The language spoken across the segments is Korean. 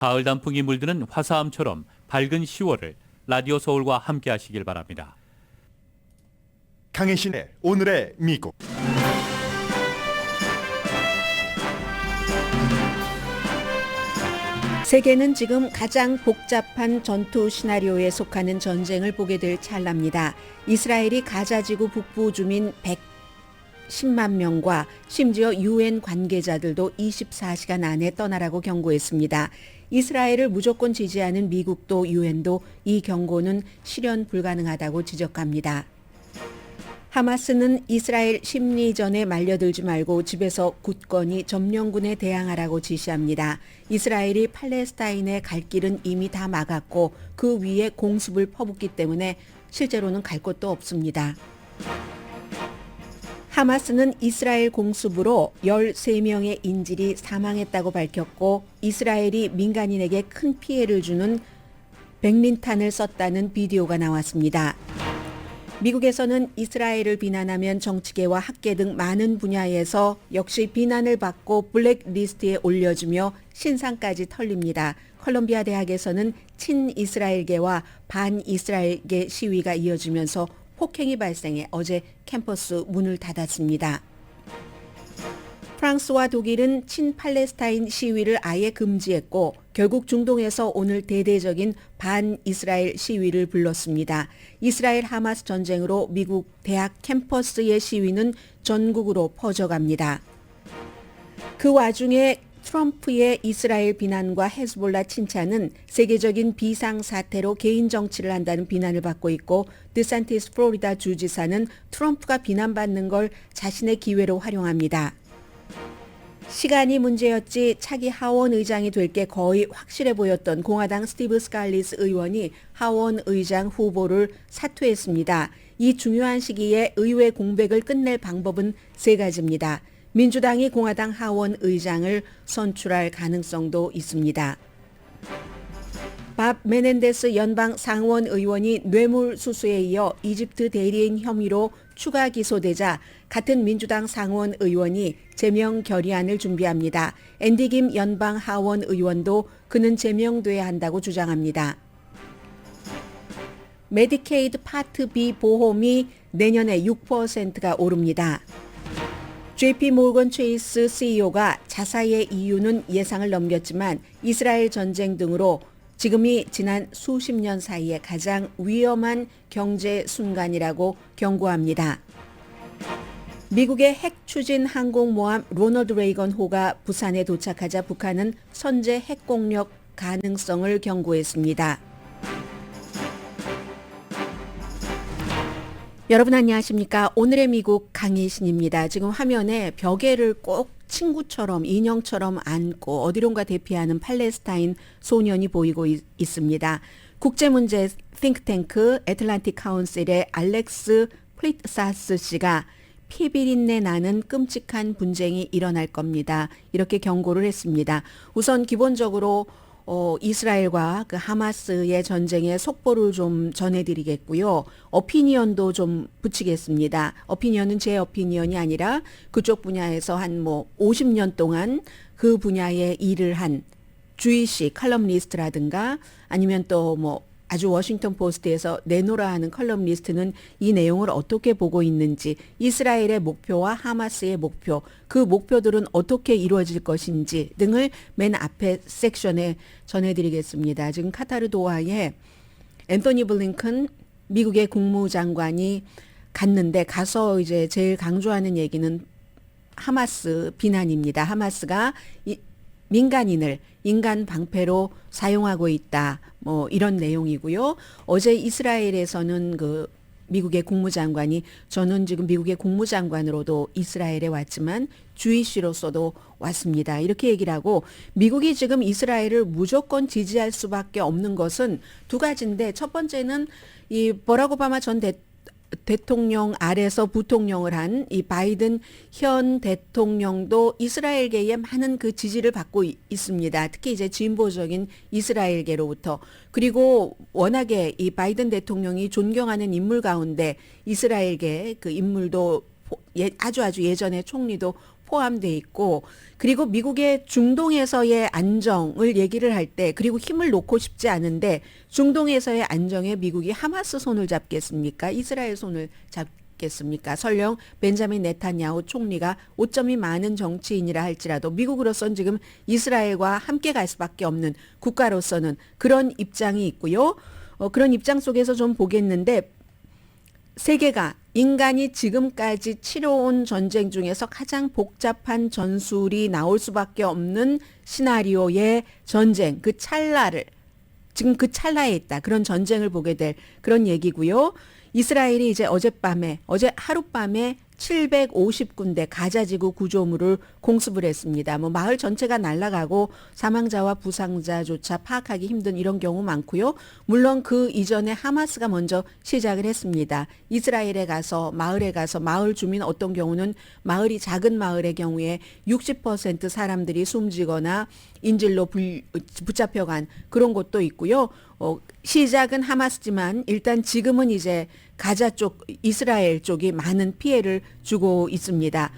가을 단풍이 물드는 화사함처럼 밝은 10월을 라디오 서울과 함께 하시길 바랍니다. 강혜신의 오늘의 미국. 세계는 지금 가장 복잡한 전투 시나리오에 속하는 전쟁을 보게 될 찰나입니다. 이스라엘이 가자지구 북부 주민 110만 명과 심지어 UN 관계자들도 24시간 안에 떠나라고 경고했습니다. 이스라엘을 무조건 지지하는 미국도 UN도 이 경고는 실현 불가능하다고 지적합니다. 하마스는 이스라엘 심리전에 말려들지 말고 집에서 굳건히 점령군에 대항하라고 지시합니다. 이스라엘이 팔레스타인에 갈 길은 이미 다 막았고 그 위에 공습을 퍼붓기 때문에 실제로는 갈 곳도 없습니다. 하마스는 이스라엘 공습으로 13명의 인질이 사망했다고 밝혔고 이스라엘이 민간인에게 큰 피해를 주는 백린탄을 썼다는 비디오가 나왔습니다. 미국에서는 이스라엘을 비난하면 정치계와 학계 등 많은 분야에서 역시 비난을 받고 블랙리스트에 올려주며 신상까지 털립니다. 컬럼비아 대학에서는 친이스라엘계와 반이스라엘계 시위가 이어지면서 폭행이 발생해 어제 캠퍼스 문을 닫았습니다. 프랑스와 독일은 친팔레스타인 시위를 아예 금지했고 결국 중동에서 오늘 대대적인 반이스라엘 시위를 불렀습니다. 이스라엘 하마스 전쟁으로 미국 대학 캠퍼스의 시위는 전국으로 퍼져갑니다. 그 와중에 트럼프의 이스라엘 비난과 헤즈볼라 칭찬은 세계적인 비상사태로 개인 정치를 한다는 비난을 받고 있고 드산티스 플로리다 주지사는 트럼프가 비난받는 걸 자신의 기회로 활용합니다. 시간이 문제였지 차기 하원 의장이 될 게 거의 확실해 보였던 공화당 스티브 스칼리스 의원이 하원 의장 후보를 사퇴했습니다. 이 중요한 시기에 의회 공백을 끝낼 방법은 세 가지입니다. 민주당이 공화당 하원 의장을 선출할 가능성도 있습니다. 밥 메넨데스 연방 상원 의원이 뇌물수수에 이어 이집트 대리인 혐의로 추가 기소되자 같은 민주당 상원 의원이 제명 결의안을 준비합니다. 앤디 김 연방 하원 의원도 그는 제명돼야 한다고 주장합니다. 메디케이드 파트 B 보험이 내년에 6%가 오릅니다. JP 모건 체이스 CEO가 자사의 이유는 예상을 넘겼지만 이스라엘 전쟁 등으로 지금이 지난 수십 년 사이에 가장 위험한 경제 순간이라고 경고합니다. 미국의 핵 추진 항공모함 로널드 레이건호가 부산에 도착하자 북한은 선제 핵공격 가능성을 경고했습니다. 여러분 안녕하십니까? 오늘의 미국 강혜신입니다. 지금 화면에 벽에를 꼭 친구처럼 인형처럼 안고 어디론가 대피하는 팔레스타인 소년이 보이고 있습니다. 국제문제 띵크탱크 애틀란틱 카운슬의 알렉스 플리트사스 씨가 피비린내 나는 끔찍한 분쟁이 일어날 겁니다. 이렇게 경고를 했습니다. 우선 기본적으로 이스라엘과 그 하마스의 전쟁의 속보를 좀 전해드리겠고요. 어피니언도 좀 붙이겠습니다. 어피니언은 제 어피니언이 아니라 그쪽 분야에서 한 50년 동안 그 분야에 일을 한 주이시 칼럼니스트라든가 아니면 또 아주 워싱턴 포스트에서 내노라 하는 컬럼니스트는 이 내용을 어떻게 보고 있는지, 이스라엘의 목표와 하마스의 목표, 그 목표들은 어떻게 이루어질 것인지 등을 맨 앞에 섹션에 전해드리겠습니다. 지금 카타르 도하에 앤토니 블링컨 미국의 국무장관이 갔는데 가서 이제 제일 강조하는 얘기는 하마스 비난입니다. 하마스가 민간인을 인간 방패로 사용하고 있다. 이런 내용이고요. 어제 이스라엘에서는 그 미국의 국무장관이 저는 지금 미국의 국무장관으로도 이스라엘에 왔지만 주이시로서도 왔습니다. 이렇게 얘기를 하고 미국이 지금 이스라엘을 무조건 지지할 수밖에 없는 것은 두 가지인데 첫 번째는 이 버락 오바마 전 대통령 아래서 부통령을 한 이 바이든 현 대통령도 이스라엘계의 많은 그 지지를 받고 있습니다. 특히 이제 진보적인 이스라엘계로부터. 그리고 워낙에 이 바이든 대통령이 존경하는 인물 가운데 이스라엘계 그 인물도 아주 예전에 총리도 포함돼 있고 그리고 미국의 중동에서의 안정을 얘기를 할 때 그리고 힘을 놓고 싶지 않은데 중동에서의 안정에 미국이 하마스 손을 잡겠습니까? 이스라엘 손을 잡겠습니까? 설령 벤자민 네타냐후 총리가 오점이 많은 정치인이라 할지라도 미국으로서는 지금 이스라엘과 함께 갈 수밖에 없는 국가로서는 그런 입장이 있고요. 그런 입장 속에서 좀 보겠는데 세계가 인간이 지금까지 치러온 전쟁 중에서 가장 복잡한 전술이 나올 수밖에 없는 시나리오의 전쟁, 그 찰나를 지금 그 찰나에 있다. 그런 전쟁을 보게 될 그런 얘기고요. 이스라엘이 이제 어제 하룻밤에 750군데 가자지구 구조물을 공습을 했습니다. 뭐 마을 전체가 날아가고 사망자와 부상자조차 파악하기 힘든 이런 경우 많고요. 물론 그 이전에 하마스가 먼저 시작을 했습니다. 이스라엘에 가서 마을 주민 어떤 경우는 마을이 작은 마을의 경우에 60% 사람들이 숨지거나 인질로 붙잡혀간 그런 곳도 있고요. 시작은 하마스지만 일단 지금은 이제 가자 쪽, 이스라엘 쪽이 많은 피해를 주고 있습니다.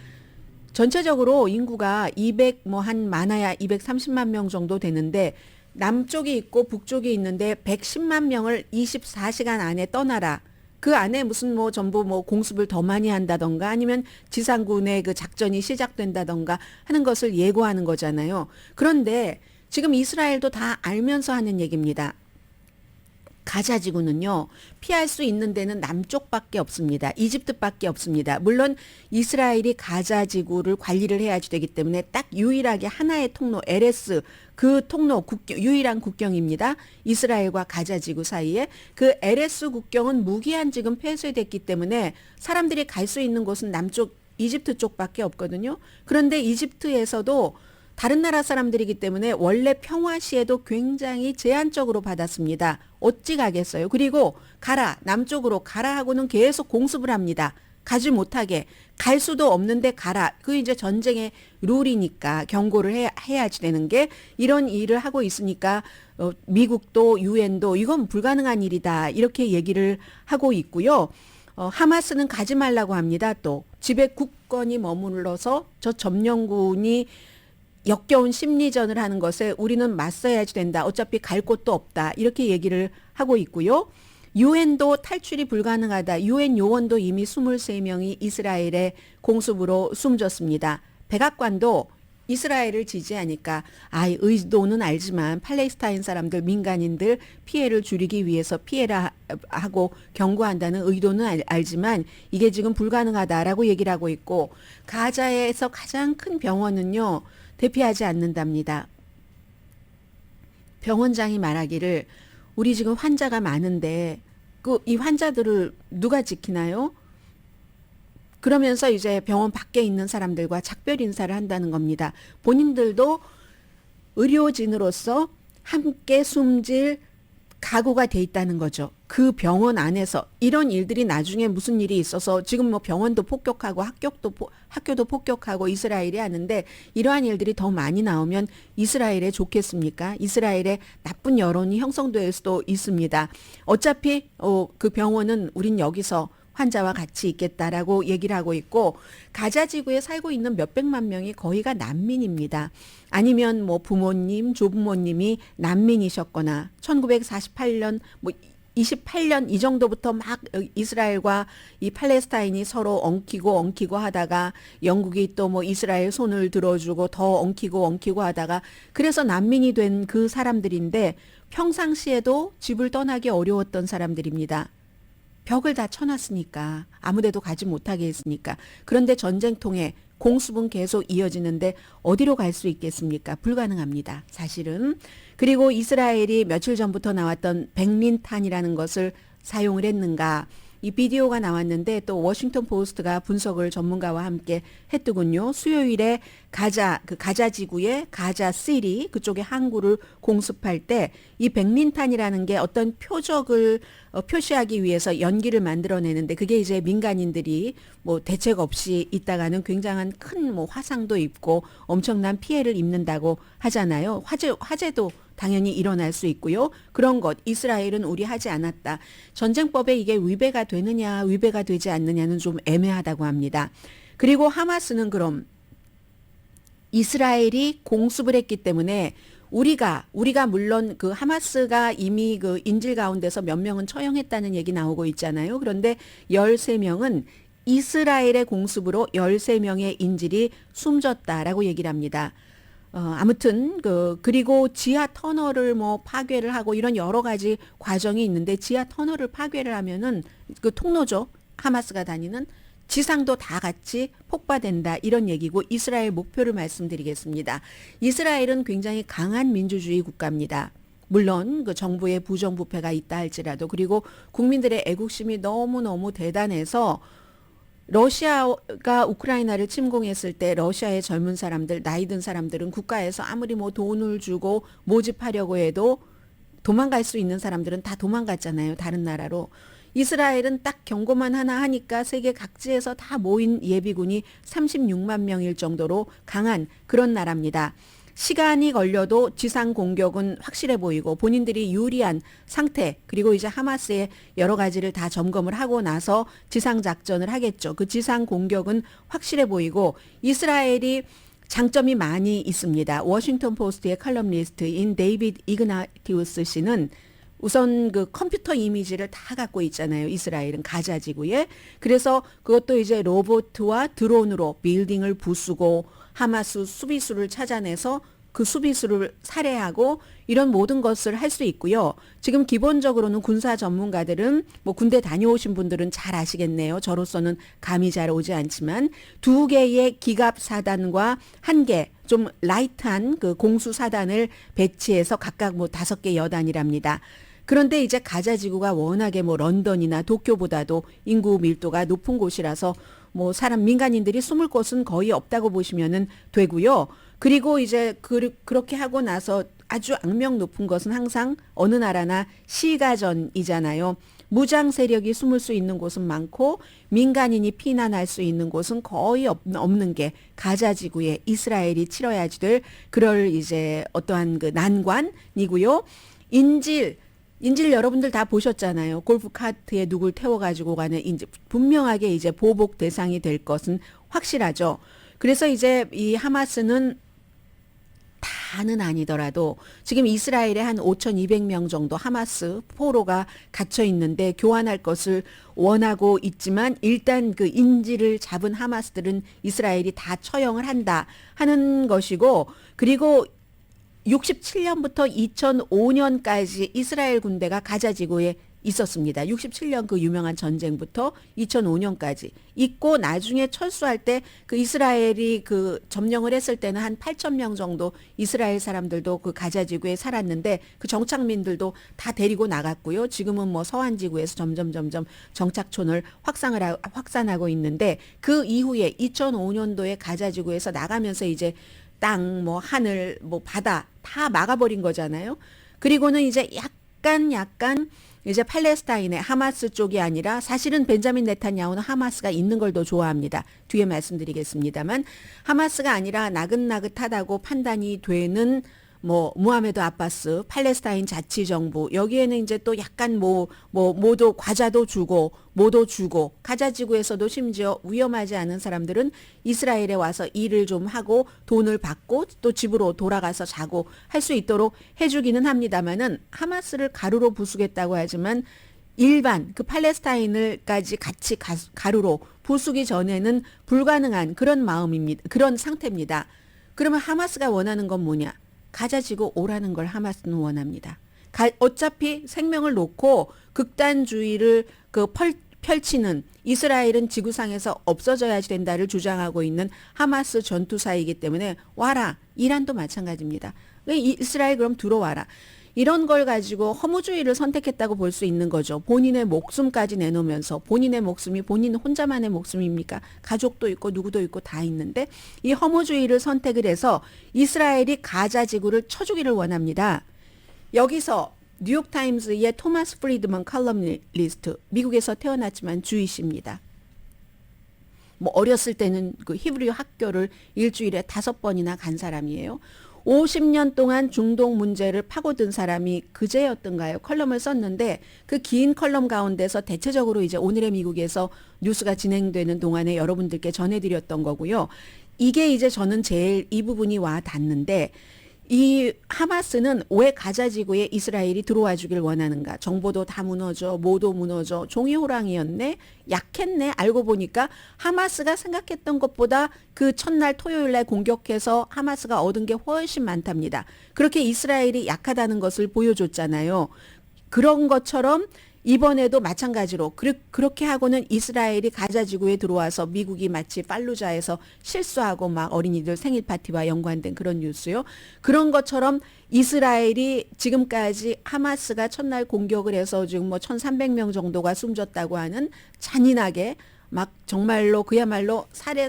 전체적으로 인구가 많아야 230만 명 정도 되는데 남쪽이 있고 북쪽이 있는데 110만 명을 24시간 안에 떠나라. 그 안에 무슨 전부 공습을 더 많이 한다던가 아니면 지상군의 그 작전이 시작된다던가 하는 것을 예고하는 거잖아요. 그런데 지금 이스라엘도 다 알면서 하는 얘기입니다. 가자지구는요, 피할 수 있는 데는 남쪽밖에 없습니다. 이집트밖에 없습니다. 물론 이스라엘이 가자지구를 관리를 해야지 되기 때문에 딱 유일하게 하나의 통로, LS, 그 통로, 유일한 국경입니다. 이스라엘과 가자지구 사이에. 그 LS 국경은 무기한 지금 폐쇄됐기 때문에 사람들이 갈 수 있는 곳은 남쪽, 이집트 쪽밖에 없거든요. 그런데 이집트에서도 다른 나라 사람들이기 때문에 원래 평화 시에도 굉장히 제한적으로 받았습니다. 어찌 가겠어요. 그리고 남쪽으로 가라 하고는 계속 공습을 합니다. 가지 못하게. 갈 수도 없는데 가라. 그 이제 전쟁의 룰이니까 경고를 해야지 되는 게 이런 일을 하고 있으니까 미국도 유엔도 이건 불가능한 일이다. 이렇게 얘기를 하고 있고요. 하마스는 가지 말라고 합니다. 또 집에 굳건히 머물러서 저 점령군이 역겨운 심리전을 하는 것에 우리는 맞서야지 된다. 어차피 갈 곳도 없다. 이렇게 얘기를 하고 있고요. 유엔도 탈출이 불가능하다. 유엔 요원도 이미 23명이 이스라엘의 공습으로 숨졌습니다. 백악관도 이스라엘을 지지하니까 의도는 알지만 팔레스타인 사람들, 민간인들 피해를 줄이기 위해서 피해라 하고 경고한다는 의도는 알지만 이게 지금 불가능하다라고 얘기를 하고 있고 가자에서 가장 큰 병원은요. 대피하지 않는답니다. 병원장이 말하기를 우리 지금 환자가 많은데 이 환자들을 누가 지키나요? 그러면서 이제 병원 밖에 있는 사람들과 작별 인사를 한다는 겁니다. 본인들도 의료진으로서 함께 숨질 각오가 돼 있다는 거죠. 그 병원 안에서 이런 일들이 나중에 무슨 일이 있어서 지금 병원도 폭격하고 학교도 폭격하고 이스라엘이 하는데 이러한 일들이 더 많이 나오면 이스라엘에 좋겠습니까? 이스라엘에 나쁜 여론이 형성될 수도 있습니다. 어차피 그 병원은 우린 여기서 환자와 같이 있겠다라고 얘기를 하고 있고 가자 지구에 살고 있는 몇백만 명이 거의가 난민입니다. 아니면 부모님, 조부모님이 난민이셨거나 1948년 28년 이 정도부터 막 이스라엘과 이 팔레스타인이 서로 엉키고 하다가 영국이 또 이스라엘 손을 들어주고 더 엉키고 하다가 그래서 난민이 된 그 사람들인데 평상시에도 집을 떠나기 어려웠던 사람들입니다. 벽을 다 쳐놨으니까 아무데도 가지 못하게 했으니까. 그런데 전쟁통에 공습은 계속 이어지는데 어디로 갈 수 있겠습니까? 불가능합니다. 사실은. 그리고 이스라엘이 며칠 전부터 나왔던 백린탄이라는 것을 사용을 했는가. 이 비디오가 나왔는데 또 워싱턴 포스트가 분석을 전문가와 함께 했더군요. 수요일에 가자 지구의 가자 시리 그쪽에 항구를 공습할 때 이 백린탄이라는 게 어떤 표적을 표시하기 위해서 연기를 만들어내는데 그게 이제 민간인들이 대책 없이 있다가는 굉장한 큰 화상도 입고 엄청난 피해를 입는다고 하잖아요. 화재도 당연히 일어날 수 있고요. 그런 것 이스라엘은 우리 하지 않았다. 전쟁법에 이게 위배가 되느냐 위배가 되지 않느냐는 좀 애매하다고 합니다. 그리고 하마스는 그럼 이스라엘이 공습을 했기 때문에 우리가 물론 그 하마스가 이미 그 인질 가운데서 몇 명은 처형했다는 얘기 나오고 있잖아요. 그런데 13명은 이스라엘의 공습으로 13명의 인질이 숨졌다라고 얘기를 합니다. 아무튼 그리고 지하 터널을 뭐 파괴를 하고 이런 여러 가지 과정이 있는데 지하 터널을 파괴를 하면은 그 통로죠. 하마스가 다니는 지상도 다 같이 폭파된다 이런 얘기고 이스라엘 목표를 말씀드리겠습니다. 이스라엘은 굉장히 강한 민주주의 국가입니다. 물론 그 정부의 부정부패가 있다 할지라도 그리고 국민들의 애국심이 너무너무 대단해서 러시아가 우크라이나를 침공했을 때 러시아의 젊은 사람들, 나이 든 사람들은 국가에서 아무리 뭐 돈을 주고 모집하려고 해도 도망갈 수 있는 사람들은 다 도망갔잖아요. 다른 나라로. 이스라엘은 딱 경고만 하나 하니까 세계 각지에서 다 모인 예비군이 36만 명일 정도로 강한 그런 나라입니다. 시간이 걸려도 지상 공격은 확실해 보이고 본인들이 유리한 상태 그리고 이제 하마스의 여러 가지를 다 점검을 하고 나서 지상 작전을 하겠죠. 그 지상 공격은 확실해 보이고 이스라엘이 장점이 많이 있습니다. 워싱턴 포스트의 칼럼니스트인 데이비드 이그나티우스 씨는 우선 그 컴퓨터 이미지를 다 갖고 있잖아요. 이스라엘은 가자 지구에. 그래서 그것도 이제 로봇과 드론으로 빌딩을 부수고 하마스 수비수를 찾아내서 그 수비수를 살해하고 이런 모든 것을 할 수 있고요. 지금 기본적으로는 군사 전문가들은 뭐 군대 다녀오신 분들은 잘 아시겠네요. 저로서는 감이 잘 오지 않지만 2개의 기갑 사단과 1개 좀 라이트한 그 공수 사단을 배치해서 각각 뭐 5개 여단이랍니다. 그런데 이제 가자 지구가 워낙에 뭐 런던이나 도쿄보다도 인구 밀도가 높은 곳이라서 뭐 사람 민간인들이 숨을 곳은 거의 없다고 보시면은 되고요. 그리고 이제 그렇게 하고 나서 아주 악명 높은 것은 항상 어느 나라나 시가전이잖아요. 무장 세력이 숨을 수 있는 곳은 많고 민간인이 피난할 수 있는 곳은 거의 없는 게 가자 지구에 이스라엘이 치러야지 될 그럴 이제 어떠한 그 난관이고요. 인질 여러분들 다 보셨잖아요. 골프 카트에 누굴 태워가지고 가는 인질 분명하게 이제 보복 대상이 될 것은 확실하죠. 그래서 이제 이 하마스는 다는 아니더라도 지금 이스라엘에 한 5,200명 정도 하마스 포로가 갇혀 있는데 교환할 것을 원하고 있지만 일단 그 인질을 잡은 하마스들은 이스라엘이 다 처형을 한다 하는 것이고 그리고 67년부터 2005년까지 이스라엘 군대가 가자 지구에 있었습니다. 67년 그 유명한 전쟁부터 2005년까지 있고 나중에 철수할 때 그 이스라엘이 그 점령을 했을 때는 한 8,000명 정도 이스라엘 사람들도 그 가자 지구에 살았는데 그 정착민들도 다 데리고 나갔고요. 지금은 뭐 서한 지구에서 점점 정착촌을 확산하고 있는데 그 이후에 2005년도에 가자 지구에서 나가면서 이제 땅, 뭐 하늘, 뭐 바다 다 막아버린 거잖아요. 그리고는 이제 약간 이제 팔레스타인의 하마스 쪽이 아니라 사실은 벤자민 네탄야후는 하마스가 있는 걸 더 좋아합니다. 뒤에 말씀드리겠습니다만 하마스가 아니라 나긋나긋하다고 판단이 되는 뭐 무하메드 아바스 팔레스타인 자치정부 여기에는 이제 또 약간 뭐도 과자도 주고 뭐도 주고 가자 지구에서도 심지어 위험하지 않은 사람들은 이스라엘에 와서 일을 좀 하고 돈을 받고 또 집으로 돌아가서 자고 할 수 있도록 해주기는 합니다만은 하마스를 가루로 부수겠다고 하지만 일반 그 팔레스타인을까지 같이 가루로 부수기 전에는 불가능한 그런 마음입니다. 그런 상태입니다. 그러면 하마스가 원하는 건 뭐냐? 가자지구 오라는 걸 하마스는 원합니다. 어차피 생명을 놓고 극단주의를 펼치는 이스라엘은 지구상에서 없어져야 된다를 주장하고 있는 하마스 전투사이기 때문에 와라. 이란도 마찬가지입니다. 이스라엘 그럼 들어와라. 이런 걸 가지고 허무주의를 선택했다고 볼 수 있는 거죠. 본인의 목숨까지 내놓으면서 본인의 목숨이 본인 혼자만의 목숨입니까? 가족도 있고 누구도 있고 다 있는데 이 허무주의를 선택을 해서 이스라엘이 가자 지구를 쳐주기를 원합니다. 여기서 뉴욕타임스의 토마스 프리드먼 칼럼니스트 미국에서 태어났지만 주이시입니다. 뭐 어렸을 때는 그 히브리 학교를 일주일에 5번이나 간 사람이에요. 50년 동안 중동 문제를 파고든 사람이 그제였던가요? 컬럼을 썼는데 그 긴 컬럼 가운데서 대체적으로 이제 오늘의 미국에서 뉴스가 진행되는 동안에 여러분들께 전해드렸던 거고요. 이게 이제 저는 제일 이 부분이 와 닿는데 이 하마스는 왜 가자 지구에 이스라엘이 들어와 주길 원하는가? 정보도 다 무너져, 뭐도 무너져, 종이 호랑이였네, 약했네. 알고 보니까 하마스가 생각했던 것보다 그 첫날 토요일 날 공격해서 하마스가 얻은 게 훨씬 많답니다. 그렇게 이스라엘이 약하다는 것을 보여줬잖아요. 그런 것처럼 이번에도 마찬가지로 그렇게 하고는 이스라엘이 가자 지구에 들어와서 미국이 마치 팔루자에서 실수하고 막 어린이들 생일 파티와 연관된 그런 뉴스요. 그런 것처럼 이스라엘이 지금까지 하마스가 첫날 공격을 해서 지금 뭐 1,300명 정도가 숨졌다고 하는 잔인하게 막 정말로 그야말로 사례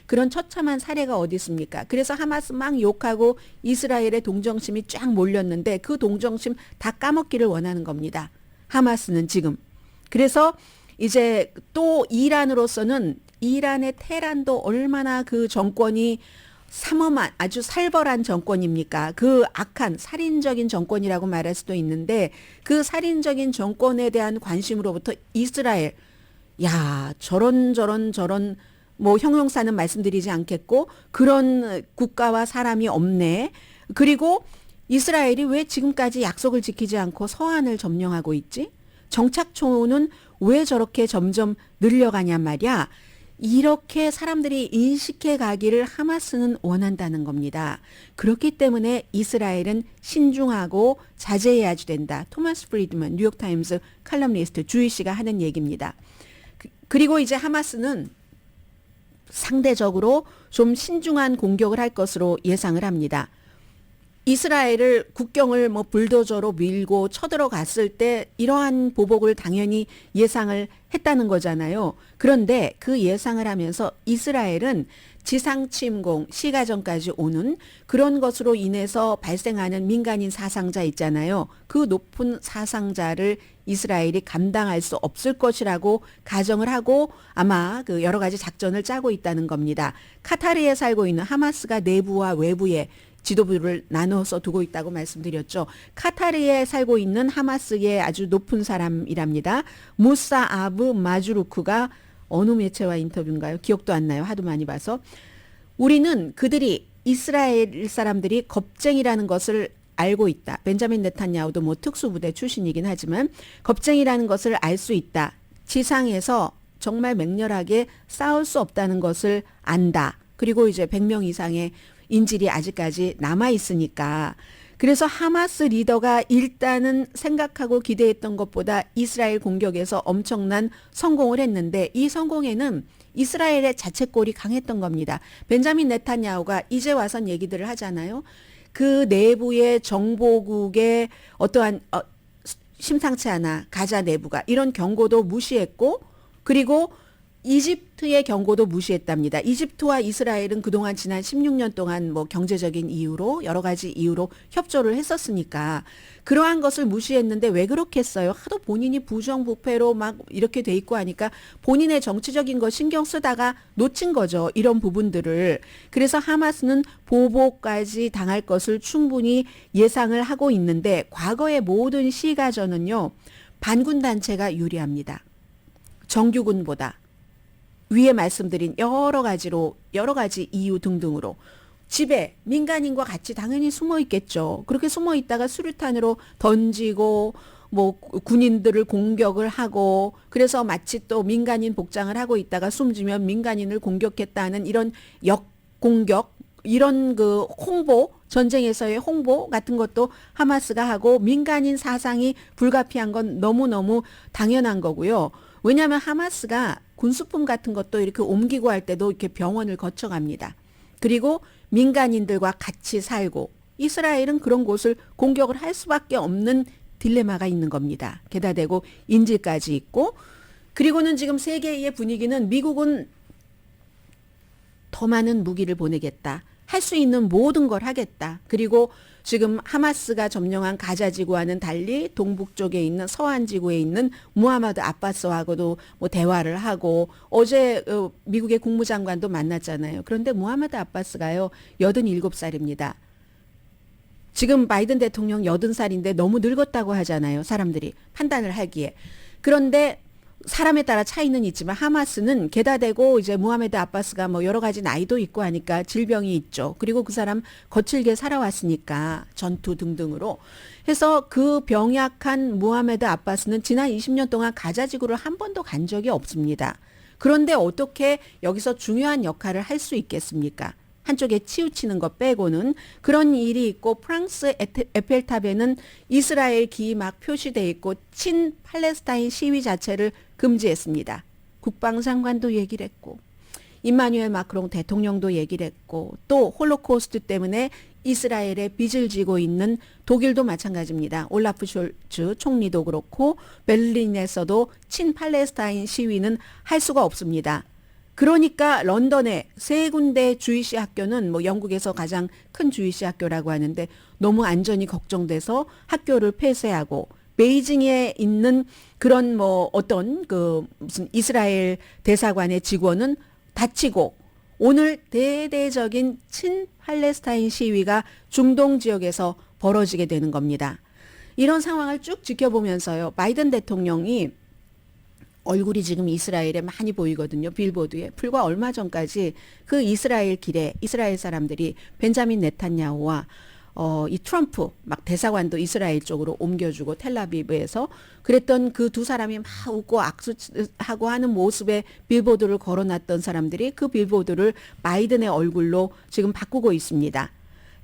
그런 처참한 사례가 어디 있습니까? 그래서 하마스 막 욕하고 이스라엘의 동정심이 쫙 몰렸는데 그 동정심 다 까먹기를 원하는 겁니다. 하마스는 지금. 그래서 이제 또 이란으로서는 이란의 테란도 얼마나 그 정권이 삼엄한 아주 살벌한 정권입니까? 그 악한 살인적인 정권이라고 말할 수도 있는데 그 살인적인 정권에 대한 관심으로부터 이스라엘 야 저런 뭐 형용사는 말씀드리지 않겠고 그런 국가와 사람이 없네. 그리고 이스라엘이 왜 지금까지 약속을 지키지 않고 서한을 점령하고 있지? 정착촌은 왜 저렇게 점점 늘려가냔 말이야. 이렇게 사람들이 인식해 가기를 하마스는 원한다는 겁니다. 그렇기 때문에 이스라엘은 신중하고 자제해야 된다. 토마스 프리드먼 뉴욕타임스 칼럼니스트 주희 씨가 하는 얘기입니다. 그리고 이제 하마스는 상대적으로 좀 신중한 공격을 할 것으로 예상을 합니다. 이스라엘을 국경을 뭐 불도저로 밀고 쳐들어갔을 때 이러한 보복을 당연히 예상을 했다는 거잖아요. 그런데 그 예상을 하면서 이스라엘은 지상 침공, 시가전까지 오는 그런 것으로 인해서 발생하는 민간인 사상자 있잖아요. 그 높은 사상자를 이스라엘이 감당할 수 없을 것이라고 가정을 하고 아마 그 여러 가지 작전을 짜고 있다는 겁니다. 카타르에 살고 있는 하마스가 내부와 외부에 지도부를 나눠서 두고 있다고 말씀드렸죠. 카타르에 살고 있는 하마스의 아주 높은 사람이랍니다. 무사 아브 마주루크가 어느 매체와 인터뷰인가요? 기억도 안 나요. 하도 많이 봐서. 우리는 그들이 이스라엘 사람들이 겁쟁이라는 것을 알고 있다. 벤자민 네탄야후도 뭐 특수부대 출신이긴 하지만 겁쟁이라는 것을 알 수 있다. 지상에서 정말 맹렬하게 싸울 수 없다는 것을 안다. 그리고 이제 100명 이상의 인질이 아직까지 남아 있으니까 그래서 하마스 리더가 일단은 생각하고 기대했던 것보다 이스라엘 공격에서 엄청난 성공을 했는데 이 성공에는 이스라엘의 자책골이 강했던 겁니다. 벤자민 네탄야후가 이제 와선 얘기들을 하잖아요. 그 내부의 정보국의 어떠한 심상치 않아 가자 내부가 이런 경고도 무시했고 그리고 이집트의 경고도 무시했답니다. 이집트와 이스라엘은 그동안 지난 16년 동안 뭐 경제적인 이유로 여러 가지 이유로 협조를 했었으니까 그러한 것을 무시했는데 왜 그렇게 했어요? 하도 본인이 부정부패로 막 이렇게 돼 있고 하니까 본인의 정치적인 거 신경 쓰다가 놓친 거죠. 이런 부분들을. 그래서 하마스는 보복까지 당할 것을 충분히 예상을 하고 있는데 과거의 모든 시가전은요. 반군 단체가 유리합니다. 정규군보다. 위에 말씀드린 여러 가지 이유 등등으로 집에 민간인과 같이 당연히 숨어 있겠죠. 그렇게 숨어 있다가 수류탄으로 던지고 뭐 군인들을 공격을 하고 그래서 마치 또 민간인 복장을 하고 있다가 숨지면 민간인을 공격했다는 이런 역공격 이런 그 홍보 전쟁에서의 홍보 같은 것도 하마스가 하고 민간인 사상이 불가피한 건 너무너무 당연한 거고요. 왜냐하면 하마스가 군수품 같은 것도 이렇게 옮기고 할 때도 이렇게 병원을 거쳐갑니다. 그리고 민간인들과 같이 살고 이스라엘은 그런 곳을 공격을 할 수밖에 없는 딜레마가 있는 겁니다. 게다 대고 인질까지 있고 그리고는 지금 세계의 분위기는 미국은 더 많은 무기를 보내겠다. 할 수 있는 모든 걸 하겠다. 그리고 지금 하마스가 점령한 가자 지구와는 달리 동북 쪽에 있는 서한 지구에 있는 무하마드 아바스하고도 뭐 대화를 하고 어제 미국의 국무장관도 만났잖아요. 그런데 무하마드 아바스가요 87살입니다. 지금 바이든 대통령 80살인데 너무 늙었다고 하잖아요. 사람들이 판단을 하기에. 그런데 사람에 따라 차이는 있지만 하마스는 게다 대고 이제 무하메드 아바스가 뭐 여러 가지 나이도 있고 하니까 질병이 있죠. 그리고 그 사람 거칠게 살아왔으니까 전투 등등으로 해서 그 병약한 무하메드 아바스는 지난 20년 동안 가자 지구를 한 번도 간 적이 없습니다. 그런데 어떻게 여기서 중요한 역할을 할 수 있겠습니까? 한쪽에 치우치는 것 빼고는 그런 일이 있고 프랑스 에펠탑에는 이스라엘 기 막 표시돼 있고 친 팔레스타인 시위 자체를 금지했습니다. 국방장관도 얘기를 했고 임마누엘 마크롱 대통령도 얘기를 했고 또 홀로코스트 때문에 이스라엘에 빚을 지고 있는 독일도 마찬가지입니다. 올라프 숄츠 총리도 그렇고 베를린에서도 친 팔레스타인 시위는 할 수가 없습니다. 그러니까 런던에 세 군데 주이시 학교는 뭐 영국에서 가장 큰 주이시 학교라고 하는데 너무 안전이 걱정돼서 학교를 폐쇄하고 베이징에 있는 그런 뭐 어떤 그 무슨 이스라엘 대사관의 직원은 다치고 오늘 대대적인 친 팔레스타인 시위가 중동 지역에서 벌어지게 되는 겁니다. 이런 상황을 쭉 지켜보면서요. 바이든 대통령이 얼굴이 지금 이스라엘에 많이 보이거든요. 빌보드에. 불과 얼마 전까지 그 이스라엘 길에 이스라엘 사람들이 벤자민 네탄야후와 이 트럼프 막 대사관도 이스라엘 쪽으로 옮겨주고 텔라비브에서 그랬던 그 두 사람이 막 웃고 악수하고 하는 모습에 빌보드를 걸어놨던 사람들이 그 빌보드를 바이든의 얼굴로 지금 바꾸고 있습니다.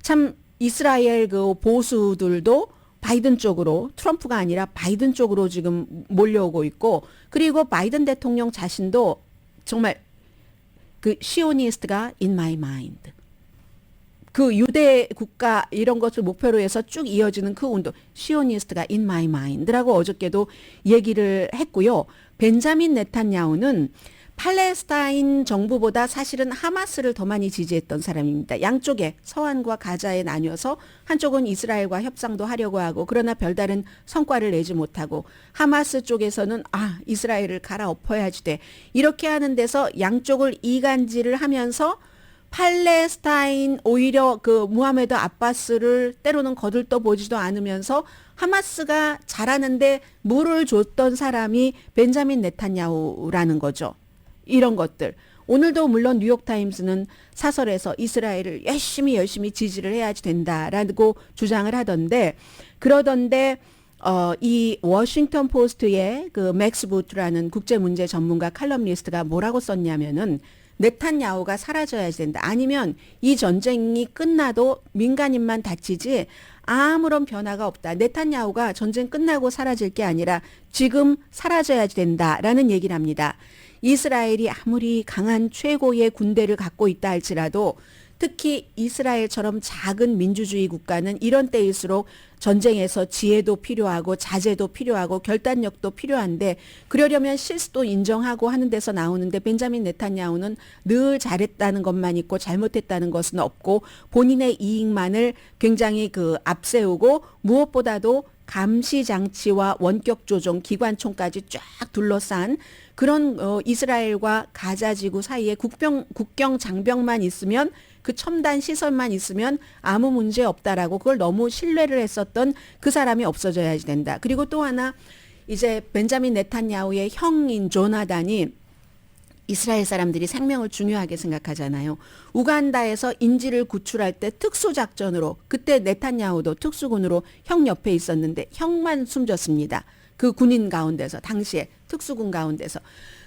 참 이스라엘 그 보수들도 바이든 쪽으로 트럼프가 아니라 바이든 쪽으로 지금 몰려오고 있고 그리고 바이든 대통령 자신도 정말 그 시오니스트가 in my mind 그 유대 국가 이런 것을 목표로 해서 쭉 이어지는 그 운동 시오니스트가 in my mind라고 어저께도 얘기를 했고요. 벤자민 네탄야후는 팔레스타인 정부보다 사실은 하마스를 더 많이 지지했던 사람입니다. 양쪽에 서안과 가자에 나뉘어서 한쪽은 이스라엘과 협상도 하려고 하고 그러나 별다른 성과를 내지 못하고 하마스 쪽에서는 이스라엘을 갈아엎어야지 돼. 이렇게 하는 데서 양쪽을 이간질을 하면서 팔레스타인 오히려 그 무하메드 아바스를 때로는 거들떠 보지도 않으면서 하마스가 잘하는데 물을 줬던 사람이 벤자민 네탄야후라는 거죠. 이런 것들. 오늘도 물론 뉴욕타임스는 사설에서 이스라엘을 열심히 지지를 해야지 된다라고 주장을 하던데 그러던데 이 워싱턴 포스트의 그 맥스 부트라는 국제문제 전문가 칼럼니스트가 뭐라고 썼냐면은 네탄야후가 사라져야지 된다. 아니면 이 전쟁이 끝나도 민간인만 다치지 아무런 변화가 없다. 네탄야후가 전쟁 끝나고 사라질 게 아니라 지금 사라져야지 된다라는 얘기를 합니다. 이스라엘이 아무리 강한 최고의 군대를 갖고 있다 할지라도 특히 이스라엘처럼 작은 민주주의 국가는 이런 때일수록 전쟁에서 지혜도 필요하고 자제도 필요하고 결단력도 필요한데 그러려면 실수도 인정하고 하는 데서 나오는데 벤자민 네탄야후는 늘 잘했다는 것만 있고 잘못했다는 것은 없고 본인의 이익만을 굉장히 그 앞세우고 무엇보다도 감시 장치와 원격 조종 기관총까지 쫙 둘러싼 그런 이스라엘과 가자지구 사이에 국경 장벽만 있으면 그 첨단 시설만 있으면 아무 문제 없다라고 그걸 너무 신뢰를 했었던 그 사람이 없어져야지 된다. 그리고 또 하나 이제 벤자민 네탄야후의 형인 조나단이 이스라엘 사람들이 생명을 중요하게 생각하잖아요. 우간다에서 인질을 구출할 때 특수작전으로 그때 네탄야후도 특수군으로 형 옆에 있었는데 형만 숨졌습니다. 그 군인 가운데서 당시에 특수군 가운데서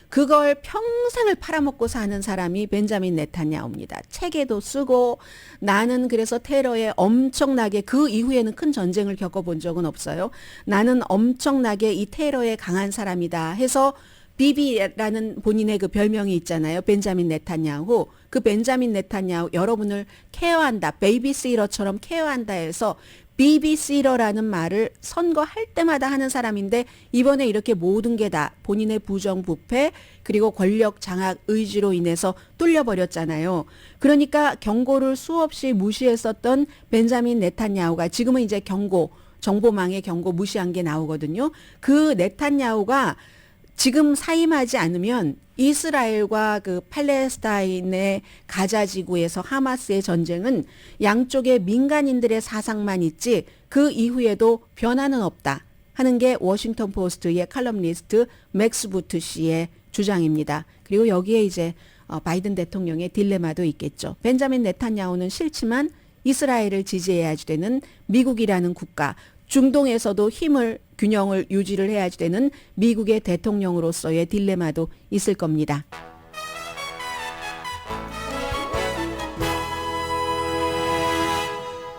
그걸 평생을 팔아먹고 사는 사람이 벤자민 네탄야후입니다. 책에도 쓰고 나는 그래서 테러에 엄청나게 그 이후에는 큰 전쟁을 겪어본 적은 없어요. 나는 엄청나게 이 테러에 강한 사람이다 해서 비비라는 본인의 그 별명이 있잖아요. 벤자민 네탄야후. 그 벤자민 네탄야후 여러분을 케어한다. 베이비시러처럼 케어한다 해서 비비시러라는 말을 선거할 때마다 하는 사람인데 이번에 이렇게 모든 게 다 본인의 부정부패 그리고 권력 장악 의지로 인해서 뚫려버렸잖아요. 그러니까 경고를 수없이 무시했었던 벤자민 네탄야후가 지금은 이제 정보망의 경고 무시한 게 나오거든요. 그 네탄야후가 지금 사임하지 않으면 이스라엘과 그 팔레스타인의 가자 지구에서 하마스의 전쟁은 양쪽의 민간인들의 사상만 있지 그 이후에도 변화는 없다. 하는 게 워싱턴 포스트의 칼럼니스트 맥스 부트 씨의 주장입니다. 그리고 여기에 이제 바이든 대통령의 딜레마도 있겠죠. 벤자민 네탄야후는 싫지만 이스라엘을 지지해야지 되는 미국이라는 국가, 중동에서도 균형을 유지를 해야지 되는 미국의 대통령으로서의 딜레마도 있을 겁니다.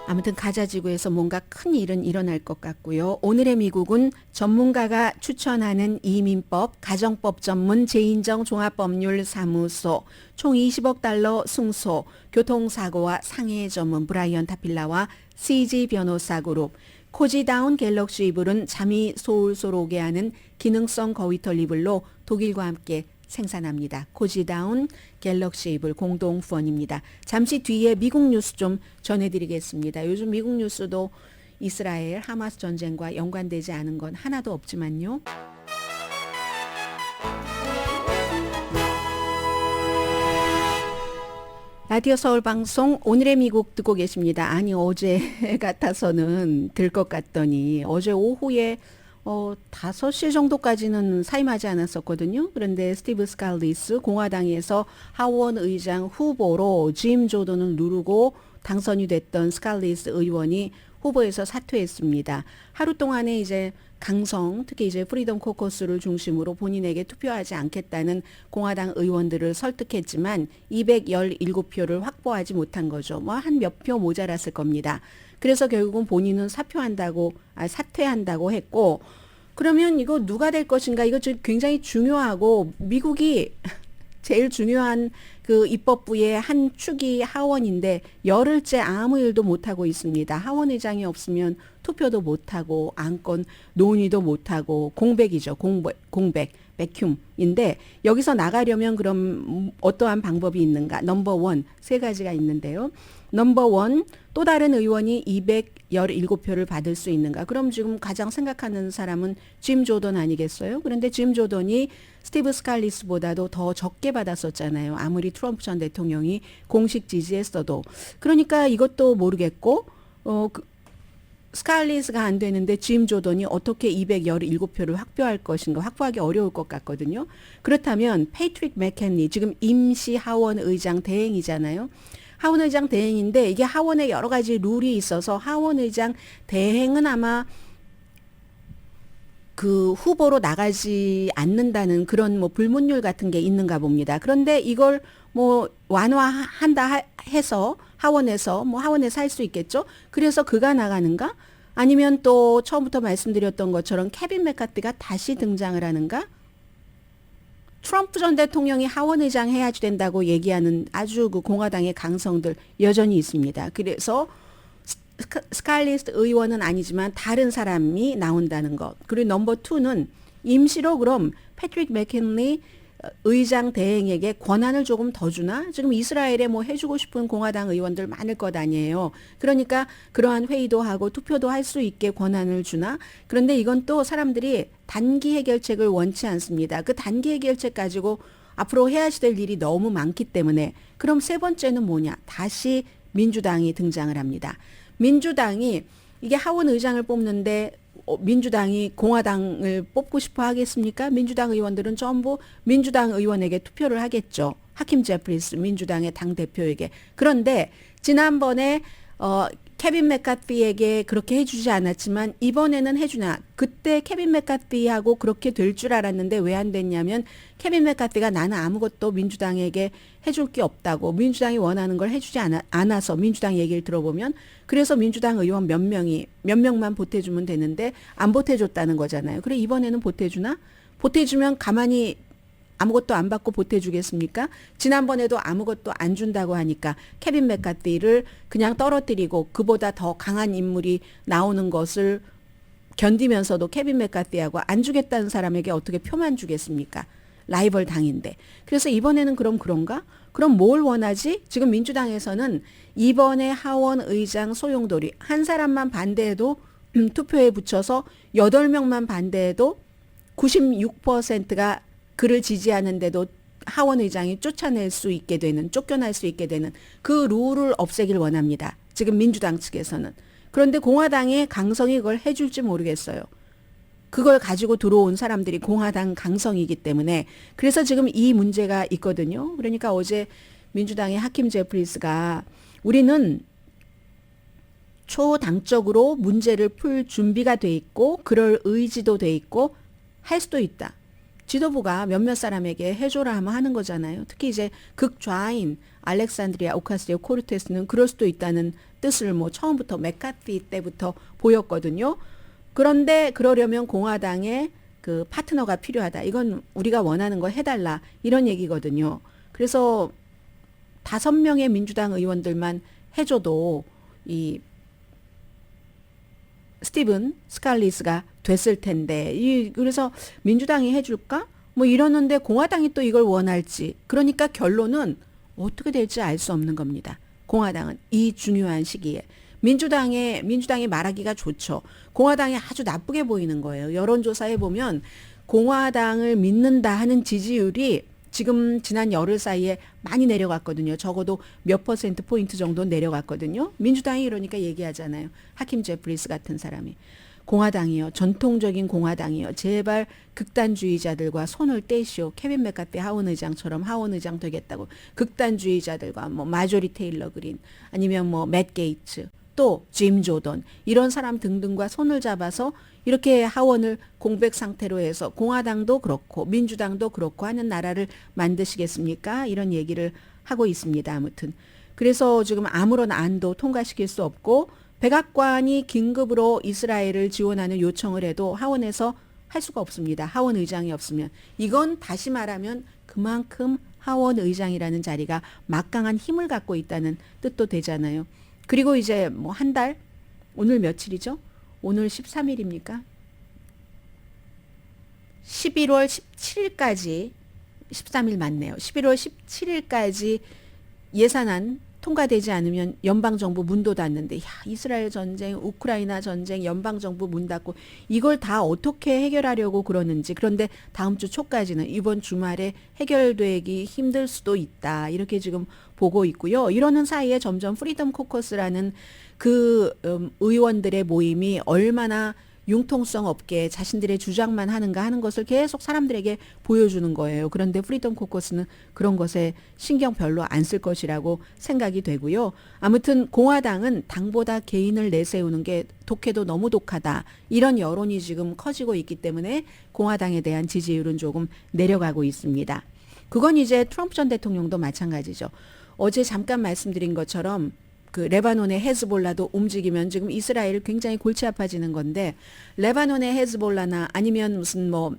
아무튼 가자 지구에서 뭔가 큰 일은 일어날 것 같고요. 오늘의 미국은 전문가가 추천하는 이민법, 가정법 전문 재인정 종합법률사무소, 총 20억 달러 승소, 교통사고와 상해 전문 브라이언 타필라와 CG 변호사 그룹, 코지다운 갤럭시 이불은 잠이 솔솔 오게 하는 기능성 거위털 이불로 독일과 함께 생산합니다. 코지다운 갤럭시 이불 공동 후원입니다. 잠시 뒤에 미국 뉴스 좀 전해드리겠습니다. 요즘 미국 뉴스도 이스라엘 하마스 전쟁과 연관되지 않은 건 하나도 없지만요. 라디오 서울 방송 오늘의 미국 듣고 계십니다. 아니 어제 같아서는 들 것 같더니 어제 오후에 5시 정도까지는 사임하지 않았었거든요. 그런데 스티브 스칼리스 공화당에서 하원 의장 후보로 짐 조던을 누르고 당선이 됐던 스칼리스 의원이 후보에서 사퇴했습니다. 하루 동안에 이제 강성, 특히 이제 프리덤 코커스를 중심으로 본인에게 투표하지 않겠다는 공화당 의원들을 설득했지만 217표를 확보하지 못한 거죠. 뭐 한 몇 표 모자랐을 겁니다. 그래서 결국은 본인은 사퇴한다고 했고, 그러면 이거 누가 될 것인가? 이거 굉장히 중요하고 미국이 제일 중요한 그 입법부의 한 축이 하원인데 열흘째 아무 일도 못하고 있습니다. 하원 의장이 없으면 투표도 못하고 안건 논의도 못하고 공백이죠. 공백, 백큐음인데 여기서 나가려면 그럼 어떠한 방법이 있는가? 넘버 원, 3가지가 있는데요. 넘버 원, 또 다른 의원이 217표를 받을 수 있는가? 그럼 지금 가장 생각하는 사람은 짐 조던 아니겠어요? 그런데 짐 조던이 스티브 스칼리스보다도 더 적게 받았었잖아요. 아무리 트럼프 전 대통령이 공식 지지했어도. 그러니까 이것도 모르겠고 스칼리스가 안 되는데 짐 조던이 어떻게 217표를 확보할 것인가 확보하기 어려울 것 같거든요. 그렇다면 패트릭 맥켄리 지금 임시 하원 의장 대행이잖아요. 하원 의장 대행인데 이게 하원에 여러 가지 룰이 있어서 하원 의장 대행은 아마 그 후보로 나가지 않는다는 그런 뭐 불문율 같은 게 있는가 봅니다. 그런데 이걸 뭐 완화한다 해서 하원에서 할 수 있겠죠. 그래서 그가 나가는가? 아니면 또 처음부터 말씀드렸던 것처럼 케빈 맥카티가 다시 등장을 하는가? 트럼프 전 대통령이 하원 의장 해야지 된다고 얘기하는 아주 그 공화당의 강성들 여전히 있습니다. 그래서 스칼리스 의원은 아니지만 다른 사람이 나온다는 것. 그리고 넘버 2는 임시로 그럼 패트릭 맥킨리 의장 대행에게 권한을 조금 더 주나? 지금 이스라엘에 뭐 해주고 싶은 공화당 의원들 많을 것 아니에요. 그러니까 그러한 회의도 하고 투표도 할 수 있게 권한을 주나? 그런데 이건 또 사람들이 단기 해결책을 원치 않습니다. 그 단기 해결책 가지고 앞으로 해야지 될 일이 너무 많기 때문에 그럼 3번째는 뭐냐? 다시 민주당이 등장을 합니다. 민주당이 이게 하원 의장을 뽑는데 민주당이 공화당을 뽑고 싶어 하겠습니까? 민주당 의원들은 전부 민주당 의원에게 투표를 하겠죠. 하킴 제프리스 민주당의 당대표에게. 그런데 지난번에 케빈 맥카티에게 그렇게 해주지 않았지만 이번에는 해주나. 그때 케빈 맥카티하고 그렇게 될 줄 알았는데 왜 안 됐냐면 케빈 맥카티가 나는 아무것도 민주당에게 해줄 게 없다고 민주당이 원하는 걸 해주지 않아서 민주당 얘기를 들어보면 그래서 민주당 의원 몇 명만 보태주면 되는데 안 보태줬다는 거잖아요. 그래 이번에는 보태주나? 보태주면 가만히 아무것도 안 받고 보태주겠습니까? 지난번에도 아무것도 안 준다고 하니까 케빈 맥카티를 그냥 떨어뜨리고 그보다 더 강한 인물이 나오는 것을 견디면서도 케빈 맥카티하고 안 주겠다는 사람에게 어떻게 표만 주겠습니까? 라이벌 당인데. 그래서 이번에는 그럼 그런가? 그럼 뭘 원하지? 지금 민주당에서는 이번에 하원 의장 소용돌이 한 사람만 반대해도 투표에 붙여서 8명만 반대해도 96%가 그를 지지하는데도 하원 의장이 쫓겨날 수 있게 되는 그 룰을 없애길 원합니다. 지금 민주당 측에서는. 그런데 공화당의 강성이 그걸 해줄지 모르겠어요. 그걸 가지고 들어온 사람들이 공화당 강성이기 때문에 그래서 지금 이 문제가 있거든요. 그러니까 어제 민주당의 하킴 제프리스가 우리는 초당적으로 문제를 풀 준비가 돼 있고 그럴 의지도 돼 있고 할 수도 있다. 지도부가 몇몇 사람에게 해줘라 하면 하는 거잖아요. 특히 이제 극좌인 알렉산드리아 오카시오 코르테스는 그럴 수도 있다는 뜻을 뭐 처음부터 맥카티 때부터 보였거든요. 그런데 그러려면 공화당의 그 파트너가 필요하다. 이건 우리가 원하는 거 해달라. 이런 얘기거든요. 그래서 5명의 민주당 의원들만 해줘도 이 스티븐 스칼리스가 됐을 텐데 그래서 민주당이 해줄까? 뭐 이러는데 공화당이 또 이걸 원할지. 그러니까 결론은 어떻게 될지 알 수 없는 겁니다. 공화당은 이 중요한 시기에. 민주당이 말하기가 좋죠. 공화당이 아주 나쁘게 보이는 거예요. 여론조사에 보면 공화당을 믿는다 하는 지지율이 지금 지난 열흘 사이에 많이 내려갔거든요. 적어도 몇 퍼센트 포인트 정도 내려갔거든요. 민주당이 이러니까 얘기하잖아요. 하킴 제프리스 같은 사람이. 공화당이요. 전통적인 공화당이요. 제발 극단주의자들과 손을 떼시오. 케빈 맥카티 하원 의장처럼 하원 의장 되겠다고. 극단주의자들과 뭐 마조리 테일러 그린 아니면 뭐 맷 게이츠 또 짐 조던 이런 사람 등등과 손을 잡아서 이렇게 하원을 공백 상태로 해서 공화당도 그렇고 민주당도 그렇고 하는 나라를 만드시겠습니까? 이런 얘기를 하고 있습니다. 아무튼. 그래서 지금 아무런 안도 통과시킬 수 없고 백악관이 긴급으로 이스라엘을 지원하는 요청을 해도 하원에서 할 수가 없습니다. 하원 의장이 없으면. 이건 다시 말하면 그만큼 하원 의장이라는 자리가 막강한 힘을 갖고 있다는 뜻도 되잖아요. 그리고 이제 뭐 한 달, 오늘 며칠이죠? 오늘 13일입니까? 11월 17일까지, 13일 맞네요. 11월 17일까지 예산안 통과되지 않으면 연방정부 문도 닫는데, 야, 이스라엘 전쟁, 우크라이나 전쟁, 연방정부 문 닫고 이걸 다 어떻게 해결하려고 그러는지. 그런데 다음 주 초까지는 이번 주말에 해결되기 힘들 수도 있다. 이렇게 지금 보고 있고요. 이러는 사이에 점점 프리덤 코커스라는 그 의원들의 모임이 얼마나 융통성 없게 자신들의 주장만 하는가 하는 것을 계속 사람들에게 보여주는 거예요. 그런데 프리덤 코커스는 그런 것에 신경 별로 안 쓸 것이라고 생각이 되고요. 아무튼 공화당은 당보다 개인을 내세우는 게 독해도 너무 독하다. 이런 여론이 지금 커지고 있기 때문에 공화당에 대한 지지율은 조금 내려가고 있습니다. 그건 이제 트럼프 전 대통령도 마찬가지죠. 어제 잠깐 말씀드린 것처럼 그 레바논의 헤즈볼라도 움직이면 지금 이스라엘 굉장히 골치 아파지는 건데, 레바논의 헤즈볼라나 아니면 무슨 뭐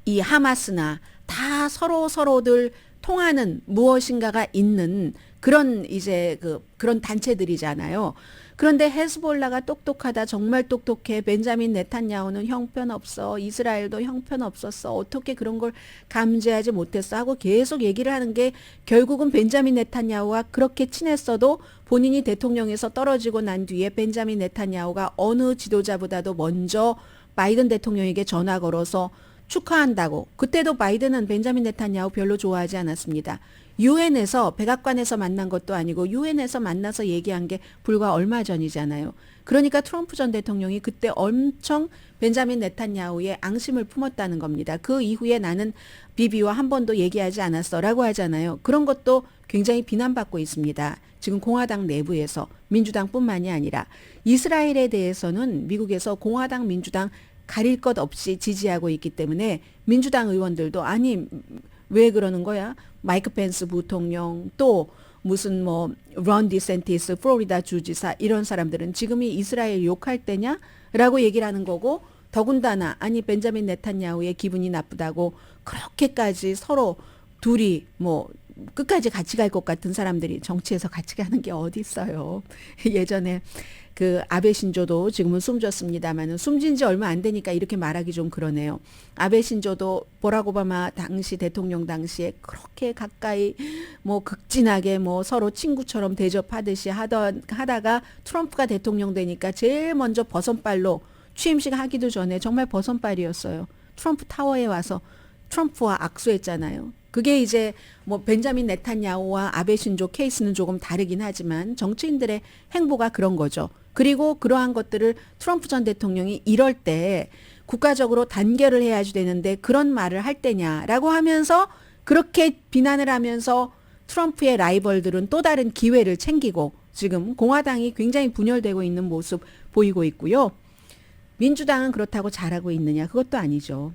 이 하마스나 다 서로들 통하는 무엇인가가 있는 그런 이제 그런 단체들이잖아요. 그런데 헤즈볼라가 똑똑하다, 정말 똑똑해. 벤자민 네탄야후는 형편없어. 이스라엘도 형편없었어. 어떻게 그런 걸 감지하지 못했어 하고 계속 얘기를 하는 게, 결국은 벤자민 네탄야후와 그렇게 친했어도 본인이 대통령에서 떨어지고 난 뒤에 벤자민 네탄야후가 어느 지도자보다도 먼저 바이든 대통령에게 전화 걸어서 축하한다고. 그때도 바이든은 벤자민 네탄야후 별로 좋아하지 않았습니다. 유엔에서, 백악관에서 만난 것도 아니고 유엔에서 만나서 얘기한 게 불과 얼마 전이잖아요. 그러니까 트럼프 전 대통령이 그때 엄청 벤자민 네탄야후의 앙심을 품었다는 겁니다. 그 이후에 나는 비비와 한 번도 얘기하지 않았어 라고 하잖아요. 그런 것도 굉장히 비난받고 있습니다. 지금 공화당 내부에서, 민주당뿐만이 아니라. 이스라엘에 대해서는 미국에서 공화당, 민주당 가릴 것 없이 지지하고 있기 때문에 민주당 의원들도 아니 왜 그러는 거야? 마이크 펜스 부통령, 또 무슨 뭐 론 디센티스 플로리다 주지사, 이런 사람들은 지금이 이스라엘 욕할 때냐? 라고 얘기를 하는 거고, 더군다나 아니 벤자민 네탄야후의 기분이 나쁘다고 그렇게까지 서로 둘이 뭐 끝까지 같이 갈 것 같은 사람들이 정치에서 같이 가는 게 어디 있어요. 예전에 그 아베 신조도 지금은 숨졌습니다만은 숨진 지 얼마 안 되니까 이렇게 말하기 좀 그러네요. 아베 신조도 보락 오바마 당시 대통령 당시에 그렇게 가까이 뭐 극진하게 뭐 서로 친구처럼 대접하듯이 하다가 트럼프가 대통령 되니까 제일 먼저 버선발로 취임식 하기도 전에 정말 버선발이었어요. 트럼프 타워에 와서 트럼프와 악수했잖아요. 그게 이제 뭐 벤자민 네탄야후와 아베 신조 케이스는 조금 다르긴 하지만 정치인들의 행보가 그런 거죠. 그리고 그러한 것들을 트럼프 전 대통령이 이럴 때 국가적으로 단결을 해야지 되는데 그런 말을 할 때냐라고 하면서 그렇게 비난을 하면서 트럼프의 라이벌들은 또 다른 기회를 챙기고 지금 공화당이 굉장히 분열되고 있는 모습 보이고 있고요. 민주당은 그렇다고 잘하고 있느냐? 그것도 아니죠.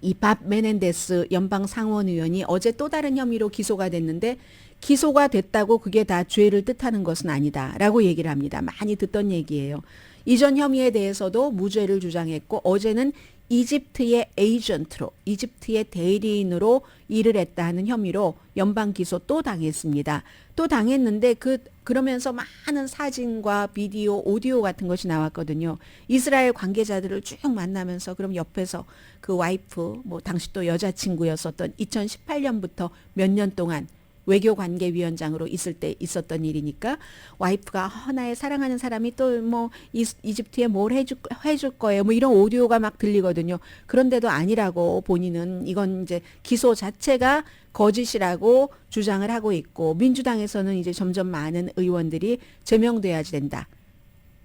이 밥 메넨데스 연방 상원의원이 어제 또 다른 혐의로 기소가 됐는데 기소가 됐다고 그게 다 죄를 뜻하는 것은 아니다라고 얘기를 합니다. 많이 듣던 얘기예요. 이전 혐의에 대해서도 무죄를 주장했고 어제는 이집트의 에이전트로 이집트의 대리인으로 일을 했다 하는 혐의로 연방 기소 또 당했습니다. 또 당했는데 그러면서 많은 사진과 비디오, 오디오 같은 것이 나왔거든요. 이스라엘 관계자들을 쭉 만나면서 그럼 옆에서 그 와이프, 뭐 당시 또 여자친구였었던 2018년부터 몇 년 동안 외교관계위원장으로 있을 때 있었던 일이니까 와이프가 나의 사랑하는 사람이 또 뭐 이집트에 뭘 해줄 거예요. 뭐 이런 오디오가 막 들리거든요. 그런데도 아니라고 본인은 이건 이제 기소 자체가 거짓이라고 주장을 하고 있고 민주당에서는 이제 점점 많은 의원들이 제명돼야지 된다.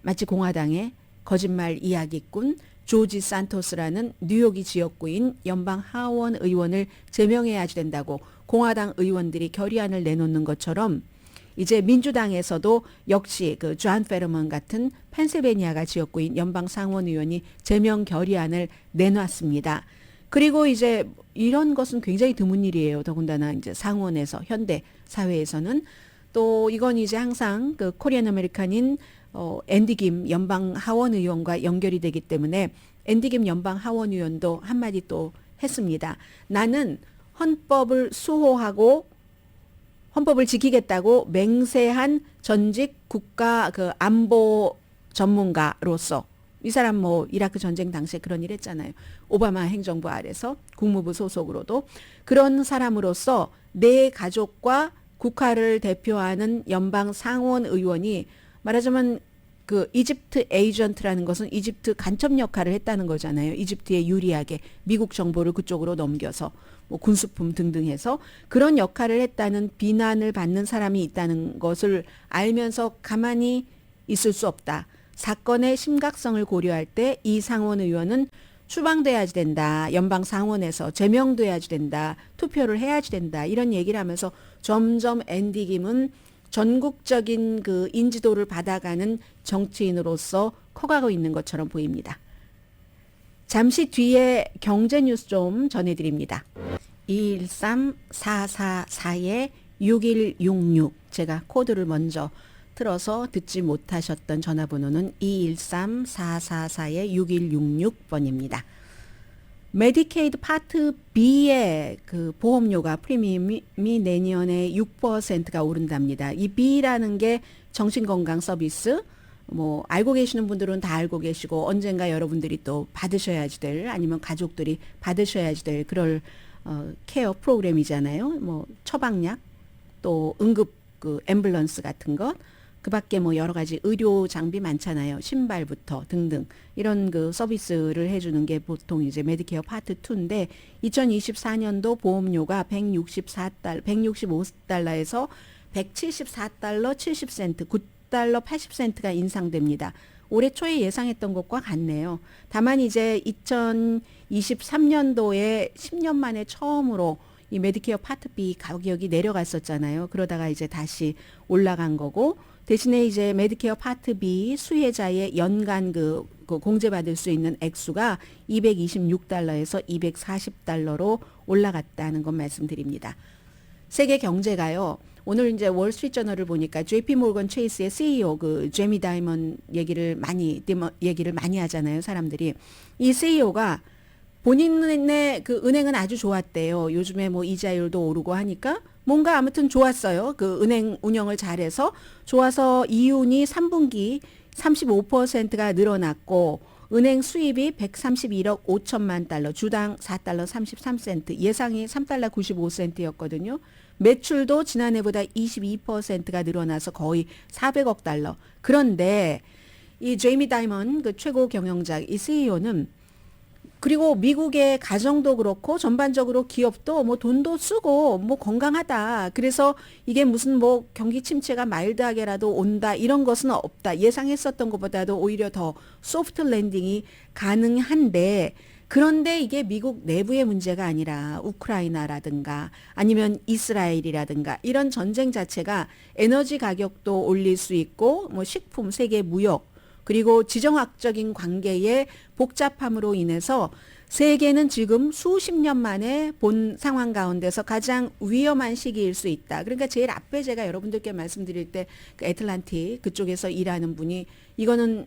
마치 공화당의 거짓말 이야기꾼 조지 산토스라는 뉴욕이 지역구인 연방 하원 의원을 제명해야지 된다고 공화당 의원들이 결의안을 내놓는 것처럼 이제 민주당에서도 역시 그 존 페르먼 같은 펜실베니아가 지역구인 연방 상원 의원이 제명 결의안을 내놨습니다. 그리고 이제 이런 것은 굉장히 드문 일이에요. 더군다나 이제 상원에서 현대 사회에서는 또 이건 이제 항상 그 코리안 아메리칸인 앤디 김 연방 하원 의원과 연결이 되기 때문에 앤디 김 연방 하원 의원도 한마디 또 했습니다. 나는 헌법을 수호하고 헌법을 지키겠다고 맹세한 전직 국가 그 안보 전문가로서 이 사람 뭐 이라크 전쟁 당시에 그런 일 했잖아요. 오바마 행정부 아래서 국무부 소속으로도 그런 사람으로서 내 가족과 국가를 대표하는 연방 상원 의원이 말하자면 그 이집트 에이전트라는 것은 이집트 간첩 역할을 했다는 거잖아요. 이집트에 유리하게 미국 정보를 그쪽으로 넘겨서 뭐 군수품 등등 해서 그런 역할을 했다는 비난을 받는 사람이 있다는 것을 알면서 가만히 있을 수 없다. 사건의 심각성을 고려할 때 이 상원 의원은 추방돼야지 된다. 연방 상원에서 제명돼야지 된다. 투표를 해야지 된다. 이런 얘기를 하면서 점점 앤디 김은 전국적인 그 인지도를 받아가는 정치인으로서 커가고 있는 것처럼 보입니다. 잠시 뒤에 경제 뉴스 좀 전해드립니다. 213-444-6166 제가 코드를 먼저 틀어서 듣지 못하셨던 전화번호는 213-444-6166번입니다. 메디케이드 파트 B의 그 보험료가 프리미엄이 내년에 6%가 오른답니다. 이 B라는 게 정신건강 서비스, 뭐 알고 계시는 분들은 다 알고 계시고 언젠가 여러분들이 또 받으셔야지 될 아니면 가족들이 받으셔야지 될 그럴 케어 프로그램이잖아요. 뭐 처방약 또 응급 그 앰뷸런스 같은 것. 그 밖에 뭐 여러 가지 의료 장비 많잖아요. 신발부터 등등 이런 그 서비스를 해주는 게 보통 이제 메디케어 파트 2인데 2024년도 보험료가 165달러에서 174달러 70센트, 9달러 80센트가 인상됩니다. 올해 초에 예상했던 것과 같네요. 다만 이제 2023년도에 10년 만에 처음으로 이 메디케어 파트 B 가격이 내려갔었잖아요. 그러다가 이제 다시 올라간 거고 대신에 이제 메디케어 파트 B 수혜자의 연간 그 공제받을 수 있는 액수가 226달러에서 240달러로 올라갔다는 것 말씀드립니다. 세계 경제가요. 오늘 이제 월스트리트저널을 보니까 JP 모건 체이스의 CEO 그 제미 다이먼 얘기를 많이 하잖아요, 사람들이. 이 CEO가 본인의 그 은행은 아주 좋았대요. 요즘에 뭐 이자율도 오르고 하니까 뭔가 아무튼 좋았어요. 그 은행 운영을 잘해서 좋아서 이윤이 3분기 35%가 늘어났고 은행 수입이 131억 5천만 달러, 주당 4달러 33센트, 예상이 3달러 95센트였거든요. 매출도 지난해보다 22%가 늘어나서 거의 400억 달러. 그런데 이 제이미 다이먼 그 최고 경영자 이 CEO는 그리고 미국의 가정도 그렇고 전반적으로 기업도 뭐 돈도 쓰고 뭐 건강하다. 그래서 이게 무슨 뭐 경기 침체가 마일드하게라도 온다 이런 것은 없다. 예상했었던 것보다도 오히려 더 소프트 랜딩이 가능한데 그런데 이게 미국 내부의 문제가 아니라 우크라이나라든가 아니면 이스라엘이라든가 이런 전쟁 자체가 에너지 가격도 올릴 수 있고 뭐 식품, 세계 무역 그리고 지정학적인 관계의 복잡함으로 인해서 세계는 지금 수십 년 만에 본 상황 가운데서 가장 위험한 시기일 수 있다. 그러니까 제일 앞에 제가 여러분들께 말씀드릴 때 그 애틀란틱 그쪽에서 일하는 분이 이거는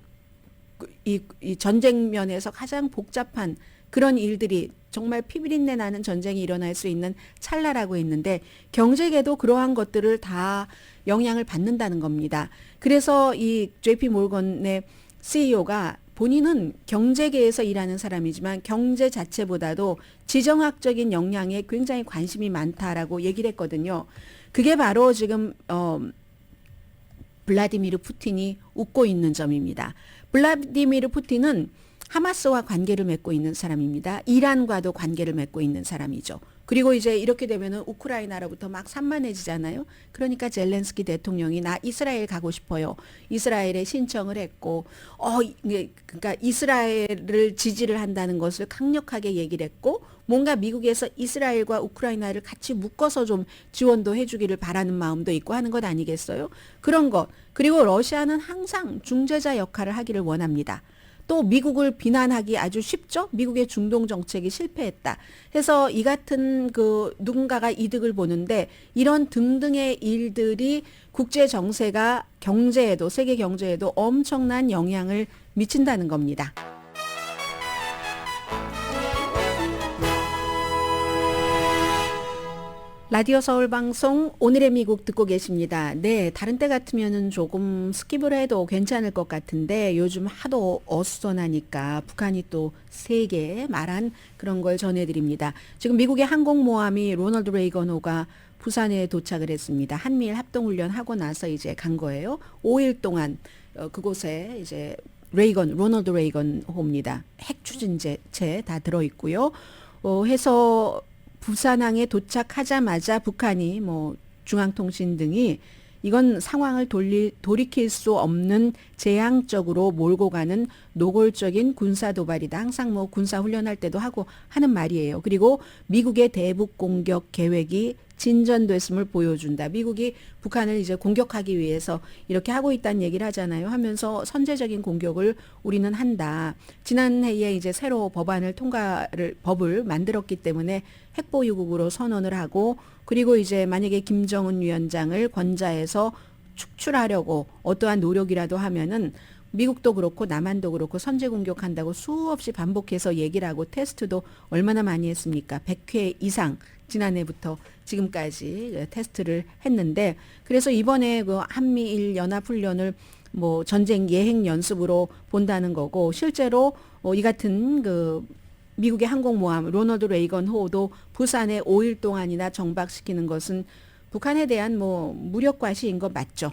이 전쟁 면에서 가장 복잡한 그런 일들이 정말 피비린내 나는 전쟁이 일어날 수 있는 찰나라고 했는데 경제계도 그러한 것들을 다 영향을 받는다는 겁니다. 그래서 이 JP 모건의 CEO가 본인은 경제계에서 일하는 사람이지만 경제 자체보다도 지정학적인 영향에 굉장히 관심이 많다라고 얘기를 했거든요. 그게 바로 지금 블라디미르 푸틴이 웃고 있는 점입니다. 블라디미르 푸틴은 하마스와 관계를 맺고 있는 사람입니다. 이란과도 관계를 맺고 있는 사람이죠. 그리고 이제 이렇게 되면은 우크라이나로부터 막 산만해지잖아요. 그러니까 젤렌스키 대통령이 나 이스라엘 가고 싶어요. 이스라엘에 신청을 했고, 그러니까 이스라엘을 지지를 한다는 것을 강력하게 얘기를 했고, 뭔가 미국에서 이스라엘과 우크라이나를 같이 묶어서 좀 지원도 해주기를 바라는 마음도 있고 하는 것 아니겠어요? 그런 것. 그리고 러시아는 항상 중재자 역할을 하기를 원합니다. 또 미국을 비난하기 아주 쉽죠. 미국의 중동 정책이 실패했다. 해서 이 같은 그 누군가가 이득을 보는데 이런 등등의 일들이 국제 정세가 경제에도 세계 경제에도 엄청난 영향을 미친다는 겁니다. 라디오 서울 방송 오늘의 미국 듣고 계십니다. 네, 다른 때 같으면은 조금 스킵을 해도 괜찮을 것 같은데 요즘 하도 어수선하니까 북한이 또 세게 말한 그런 걸 전해드립니다. 지금 미국의 항공모함이 로널드 레이건호가 부산에 도착을 했습니다. 한미일 합동훈련 하고 나서 이제 간 거예요. 5일 동안 그곳에 이제 로널드 레이건호입니다. 핵 추진체 다 들어있고요. 해서 부산항에 도착하자마자 북한이 뭐 중앙통신 등이 이건 상황을 돌이킬 수 없는 재앙적으로 몰고 가는 노골적인 군사 도발이다. 항상 뭐 군사 훈련할 때도 하고 하는 말이에요. 그리고 미국의 대북 공격 계획이 진전됐음을 보여준다. 미국이 북한을 이제 공격하기 위해서 이렇게 하고 있다는 얘기를 하잖아요. 하면서 선제적인 공격을 우리는 한다. 지난해에 이제 새로 법을 만들었기 때문에 핵보유국으로 선언을 하고 그리고 이제 만약에 김정은 위원장을 권좌해서 축출하려고 어떠한 노력이라도 하면은 미국도 그렇고 남한도 그렇고 선제 공격한다고 수없이 반복해서 얘기를 하고 테스트도 얼마나 많이 했습니까? 100회 이상 지난해부터 지금까지 테스트를 했는데 그래서 이번에 그 한미일 연합훈련을 뭐 전쟁 예행 연습으로 본다는 거고 실제로 이 같은 그 미국의 항공모함 로널드 레이건호도 부산에 5일 동안이나 정박시키는 것은 북한에 대한 뭐 무력 과시인 거 맞죠.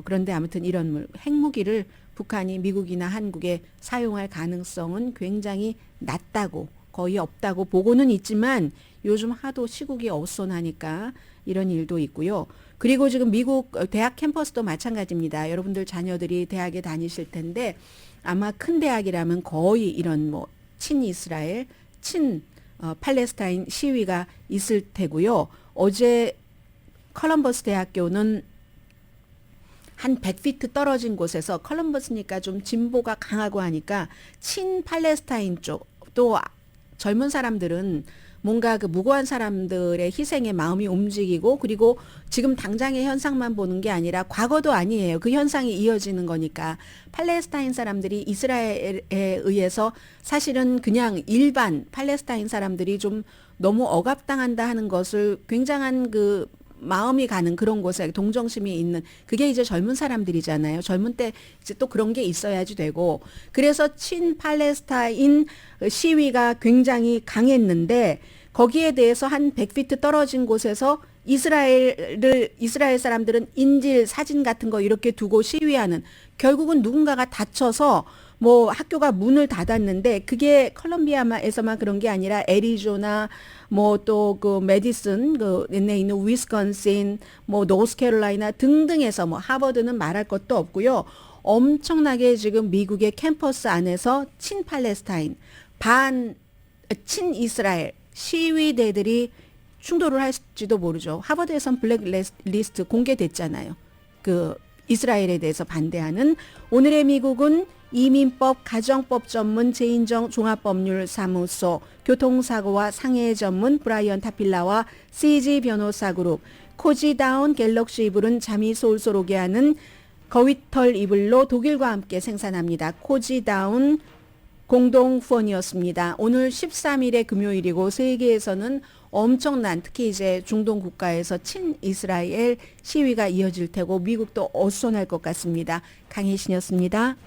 그런데 아무튼 이런 핵무기를 북한이 미국이나 한국에 사용할 가능성은 굉장히 낮다고 거의 없다고 보고는 있지만 요즘 하도 시국이 어수선하니까 이런 일도 있고요. 그리고 지금 미국 대학 캠퍼스도 마찬가지입니다. 여러분들 자녀들이 대학에 다니실 텐데 아마 큰 대학이라면 거의 이런 뭐 친이스라엘, 팔레스타인 시위가 있을 테고요. 어제 컬럼버스 대학교는 한 100피트 떨어진 곳에서 컬럼버스니까 좀 진보가 강하고 하니까 친팔레스타인 쪽 또 젊은 사람들은 뭔가 그 무고한 사람들의 희생에 마음이 움직이고 그리고 지금 당장의 현상만 보는 게 아니라 과거도 아니에요. 그 현상이 이어지는 거니까 팔레스타인 사람들이 이스라엘에 의해서 사실은 그냥 일반 팔레스타인 사람들이 좀 너무 억압당한다 하는 것을 굉장한 그 마음이 가는 그런 곳에 동정심이 있는 그게 이제 젊은 사람들이잖아요. 젊은 때 이제 또 그런 게 있어야지 되고 그래서 친팔레스타인 시위가 굉장히 강했는데 거기에 대해서 한 100피트 떨어진 곳에서 이스라엘 사람들은 인질 사진 같은 거 이렇게 두고 시위하는 결국은 누군가가 다쳐서 뭐 학교가 문을 닫았는데 그게 컬럼비아에서만 그런 게 아니라 애리조나 뭐 또 그 메디슨 그 내에 있는 위스콘신 뭐 노스캐롤라이나 등등에서 뭐 하버드는 말할 것도 없고요. 엄청나게 지금 미국의 캠퍼스 안에서 친팔레스타인 친이스라엘 시위대들이 충돌을 할지도 모르죠. 하버드에선 블랙리스트 공개됐잖아요. 그 이스라엘에 대해서 반대하는. 오늘의 미국은 이민법, 가정법 전문 제인정 종합법률사무소, 교통사고와 상해 전문 브라이언 타필라와 CG 변호사 그룹, 코지다운 갤럭시 이불은 잠이 솔솔 오게 하는 거위털 이불로 독일과 함께 생산합니다. 코지다운 공동 후원이었습니다. 오늘 13일의 금요일이고 세계에서는 엄청난 특히 이제 중동 국가에서 친이스라엘 시위가 이어질 테고 미국도 어수선할 것 같습니다. 강혜신이었습니다.